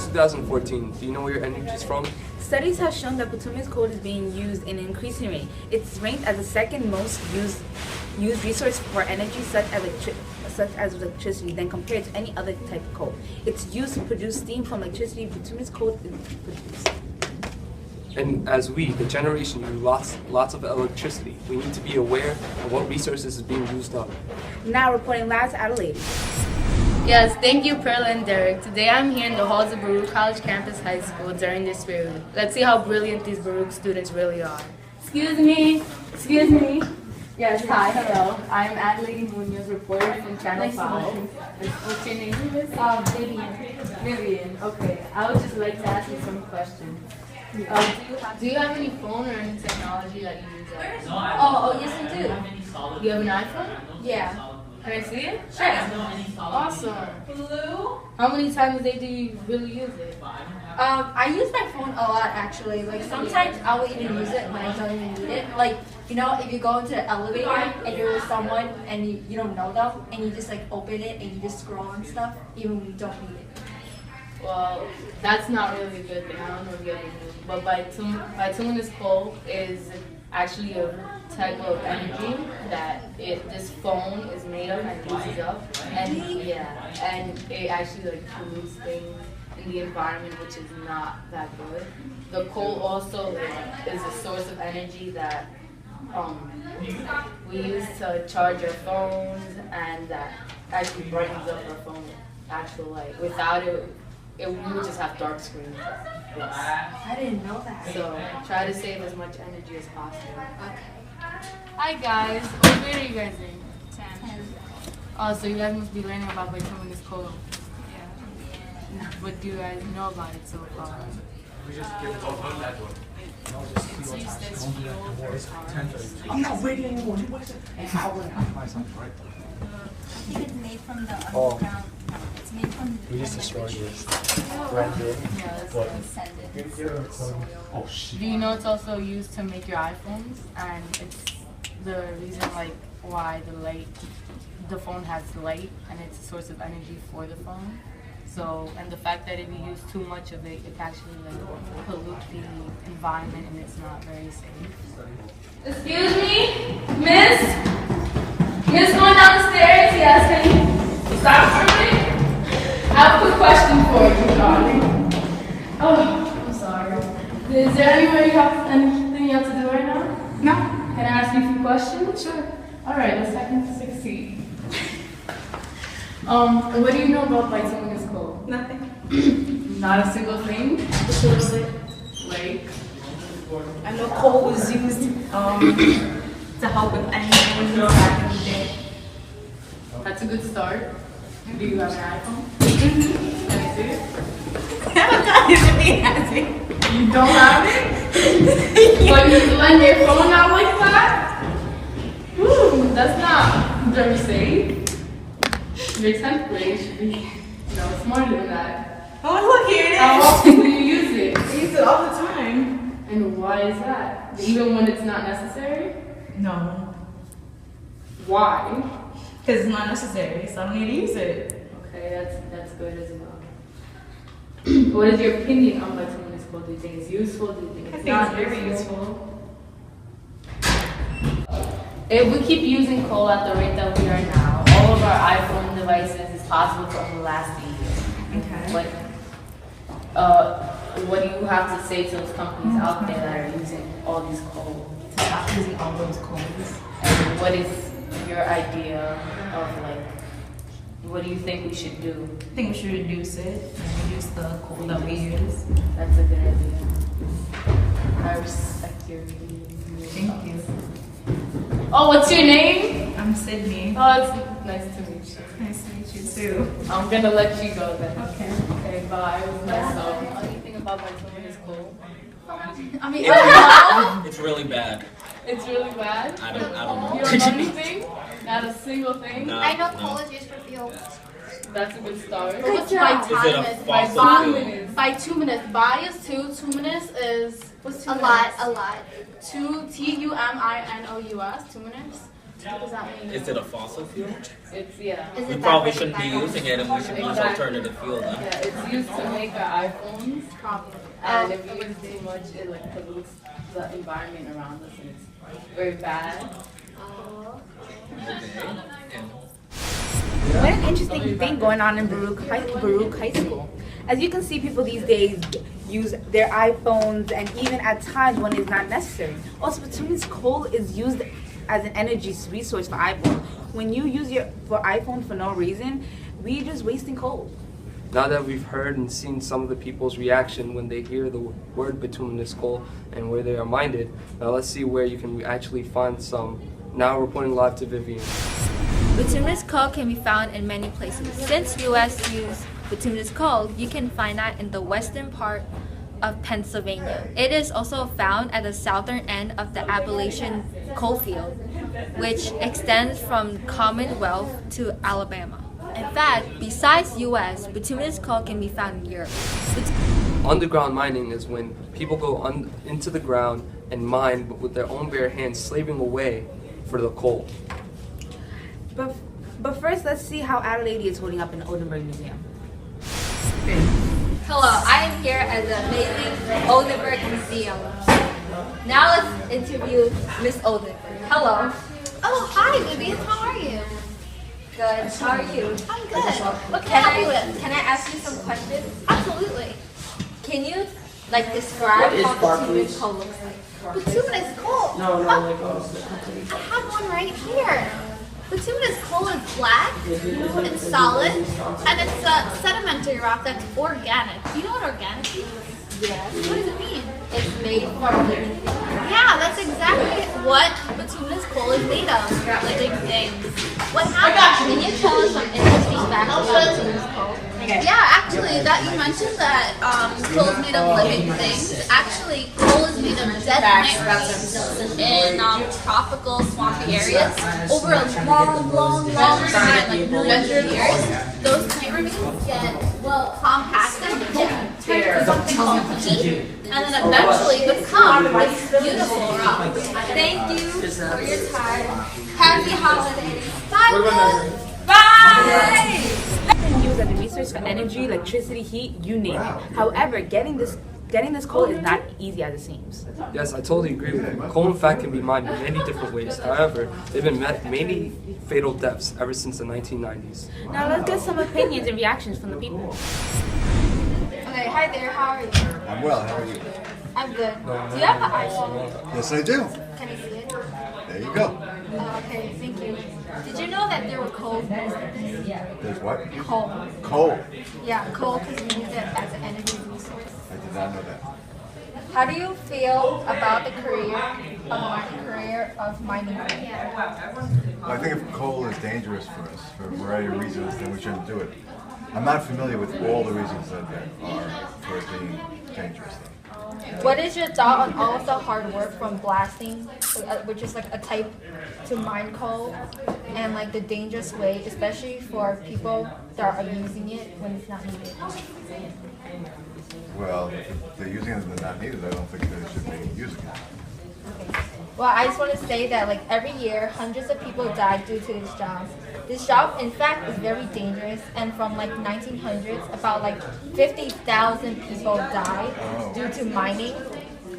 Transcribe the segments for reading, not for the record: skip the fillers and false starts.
2014. Do you know where your energy is from? Studies have shown that bituminous coal is being used in an increasing rate. It's ranked as the second most used resource for energy, such as electricity, than compared to any other type of coal. It's used to produce steam from electricity. Bituminous coal is produced. And as we, the generation, use lots of electricity, we need to be aware of what resources is being used up. Now reporting live to Adelaide. Yes, thank you, Perla and Derek. Today I'm here in the halls of Baruch College Campus High School during this period. Let's see how brilliant these Baruch students really are. Excuse me. Yes, hi, hello. I'm Adelaide Munoz, reporter from Channel 5. What's your name? Vivian. Okay. I would just like to ask you some questions. Do you have any phone or any technology that you use? Oh, yes, I do. You have an iPhone? Yeah. Can I see it? Sure. Awesome. How many times a day do you really use it? I use my phone a lot, actually. Like, sometimes I will even use it when I don't even need it. Like, you know, if you go into the elevator and you're with someone and you don't know them, and you just, like, open it and you just scroll and stuff, even when you don't need it. Well, that's not really a good thing. I don't know if you ever knew. But bituminous coal is actually a type of energy that this phone is made of and uses up. And it actually like pollutes things in the environment, which is not that good. The coal also is a source of energy that we use to charge our phones, and that actually brightens up our phone with actual light. Without it, we would just have dark screens. Yes. I didn't know that. So try to save as much energy as possible. Okay. Hi guys, what grade are you guys in? 10. Oh, so you guys must be learning about bituminous coal. Yeah. What do you guys know about it so far? We just give it all on that one. It's used as fuel for cars. I'm not waiting anymore. What is it? I want to buy something, right? I think it's made from the underground. No, it's made from the. We just destroyed this. Right here. Yes. We send it. Oh, shit. Do you know it's also used to make your iPhones, and it's the reason like why the phone has light, and it's a source of energy for the phone. So, and the fact that if you use too much of it, it actually like pollute the environment, and it's not very safe. Excuse me, Miss going down the stairs. Yes, can you stop for a minute? I have a quick question for you, darling. Oh, I'm sorry. Is there anywhere you have anything you have to do right now? No. Can I ask you a few questions? Sure. All right, let's second succeed. What do you know about bituminous coal? Nothing. Not a single thing? Just a little bit. Like, I know coal was used to help with anything back in the day. that's a good start. Do you have an iPhone? Mm-hmm. Can I see it? You don't have it? But you lend your phone out like that? Ooh, that's not very safe. Your 10th grade should be, smarter than that. Oh, look, here it is. How often do you use it? I use it all the time. And why is that? Even when it's not necessary? No. Why? Because it's not necessary, so I don't need to use it. Okay, that's good as well. What is your opinion on bituminous coal? Do you think it's useful? Do you think it's not very useful? If we keep using coal at the rate that we are now, all of our iPhone devices is possible to only last a year. Okay. But what do you have to say to those companies out there that are using all these coal? To stop using all those coals. And what is your idea of what do you think we should do? I think we should reduce it and reduce the coal that we use. That's a good idea. I respect your views. Thank you. Oh, what's your name? I'm Sydney. Oh, it's nice to meet you. Nice to meet you too. I'm gonna let you go then. Okay. Okay, bye. It was nice talking. What do you think about bituminous coal? I mean, It's really bad. It's really bad. I don't know. You don't know anything? Not a single thing? No, I know no. coal is used for fuel. That's a good start. what's Is it a fossil fuel? Bituminous. Bi is 2. Tuminous is, what's A tuminous? lot. Tuminous. Tuminous. Tuminous. What does that mean? Is it a fossil fuel? It's yeah. Is We it probably that shouldn't be using it, and we should use Exactly. alternative fuel then. Yeah, it's used to make our iPhones, Probably. and if you use it too much, it like pollutes the environment around us, and it's very bad. Okay. And What an interesting thing going on in Baruch High School. As you can see, people these days use their iPhones, and even at times when it's not necessary. Also, bituminous coal is used as an energy resource for iPhone. When you use your iPhone for no reason, we're just wasting coal. Now that we've heard and seen some of the people's reaction when they hear the word bituminous coal and where they are minded, now let's see where you can actually find some. Now reporting live to Vivian. Bituminous coal can be found in many places. Since U.S. use bituminous coal, you can find that in the western part of Pennsylvania. It is also found at the southern end of the Appalachian coalfield, which extends from Commonwealth to Alabama. In fact, besides U.S., bituminous coal can be found in Europe. Underground mining is when people go into the ground and mine but with their own bare hands, slaving away for the coal. But first, let's see how Adelaide is holding up in the Oldenburg Museum. Hello, I am here at the amazing Oldenburg Museum. Now let's interview Miss Oldenburg. Hello. Oh, hi, Vivian. How are you? Good. How are you? I'm good. What can I help you with? Can I ask you some questions? Absolutely. Can you describe how bituminous coal looks like? Bituminous coal. I have one right here. Bituminous coal is black, it's solid, and it's a sedimentary rock that's organic. Do you know what organic means? Yes. What does it mean? It's made from living things. Yeah, that's exactly what bituminous coal is made of. Living things. What happened? Can you tell us some interesting facts about bituminous coal? Yeah, actually, that you mentioned that coal is made of living things. Actually, coal is made of dead plants in tropical, swampy areas over a long time, like millions of years. Those plant remains get compacted and turned into something called peat, and then eventually become this beautiful rock. Thank you for your time. Happy holidays. Bye. Bye! Used as a resource for energy, electricity, heat, you name it. However, getting this coal is not easy as it seems. Yes, I totally agree with you. Coal, in fact, can be mined in many different ways. However, there have been many fatal deaths ever since the 1990s. Now let's get some opinions and reactions from the people. Okay, hi there. How are you? I'm well, how are you? I'm good. Do you have an iPhone? Yes, I do. Can you see it? There you go. Okay, thank you. Did you know that there were coal? There's what? Coal. Coal. Yeah, coal because we use it as an energy resource. I did not know that. How do you feel about the career of mining? Well, I think if coal is dangerous for us for a variety of reasons, then we shouldn't do it. I'm not familiar with all the reasons that are for it being dangerous, though. What is your thought on all of the hard work from blasting, which is like a type to mine coal, and like the dangerous way, especially for people that are using it when it's not needed? Well, if they're using it and they're not needed, I don't think they should be using it. Okay. Well, I just want to say that like every year, hundreds of people die due to this job. This job, in fact, is very dangerous, and from like 1900s, about like 50,000 people died due to mining.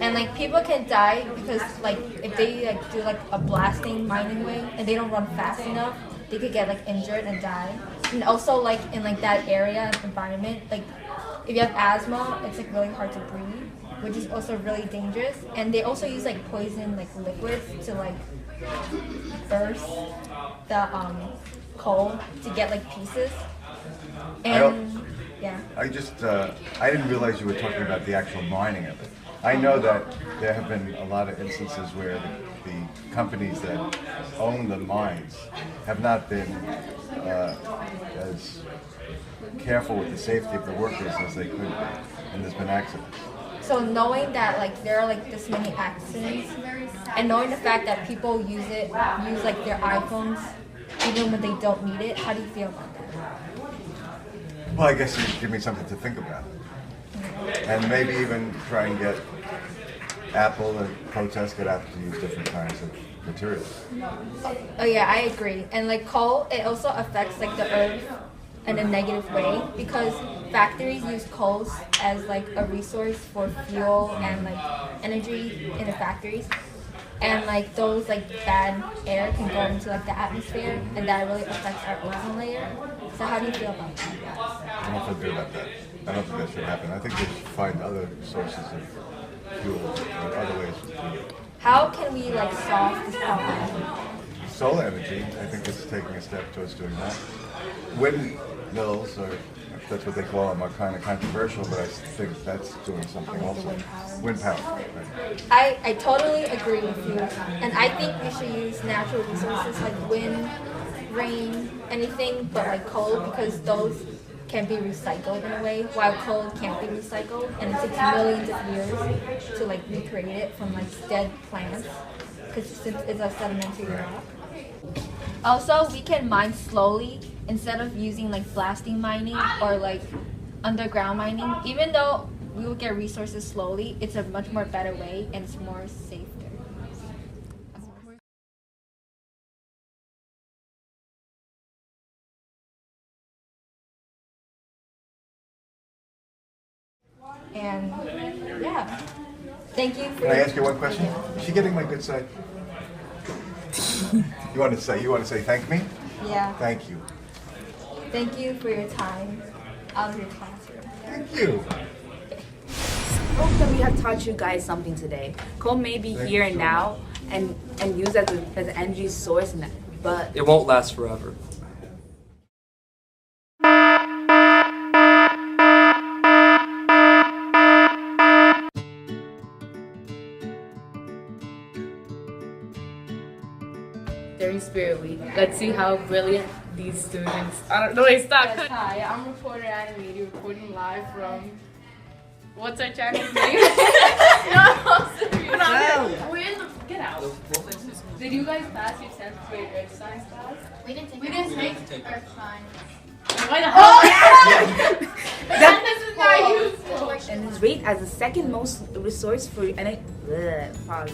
And like people can die because like if they like do like a blasting mining way and they don't run fast enough, they could get like injured and die. And also like in like that area environment, like if you have asthma, it's like really hard to breathe, which is also really dangerous. And they also use like poison like liquids to like burst the coal to get like pieces. And yeah. I didn't realize you were talking about the actual mining of it. I know that there have been a lot of instances where the companies that own the mines have not been as careful with the safety of the workers as they could be, and there's been accidents. So knowing that like there are like this many accidents, and knowing the fact that people use like their iPhones even when they don't need it, how do you feel about that? Well, I guess you give me something to think about. And maybe even try and get Apple to protest, get Apple to use different kinds of materials. Oh yeah, I agree. And like coal, it also affects like the earth in a negative way because factories use coals as like a resource for fuel and like energy in the factories. And like those like bad air can go into like the atmosphere and that really affects our ozone layer. So how do you feel about that? I don't feel good about that. I don't think that should happen. I think they should find other sources of fuel or other ways of fuel. How can we like solve this problem? Solar energy, I think it's taking a step towards doing that. Windmills, or if that's what they call them, are kind of controversial, but I think that's doing something also. Wind power. Right. I totally agree with you. And I think we should use natural resources like wind, rain, anything but like coal because those can be recycled in a way, while coal can't be recycled, and it takes millions of years to like recreate it from like dead plants, because since it's a sedimentary rock. Also, we can mine slowly instead of using like blasting mining or like underground mining. Even though we will get resources slowly, it's a much more better way and it's more safer. And yeah, thank you for. Can I ask you one question? Is she getting my good side? You want to say thank me? Yeah. Thank you. Thank you for your time out of your classroom. Thank you. Hope that we have taught you guys something today. Coal may be here and now and used as an energy source, but It won't last forever. During Spirit Week, let's see how brilliant these students. I don't know. Wait, stop. Hi, I'm reporter Anna Media, reporting live from. What's our channel's name? No, we're in the. Get out. Did you guys pass your 10th grade earth science class? We didn't take Earth science. Why the hell? This is not useful. and is rated as the second most resource for energy. Pause.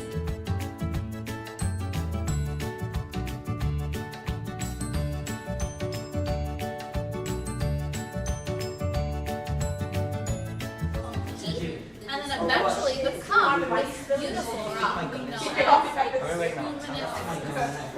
and then eventually become this beautiful rock we know as luminous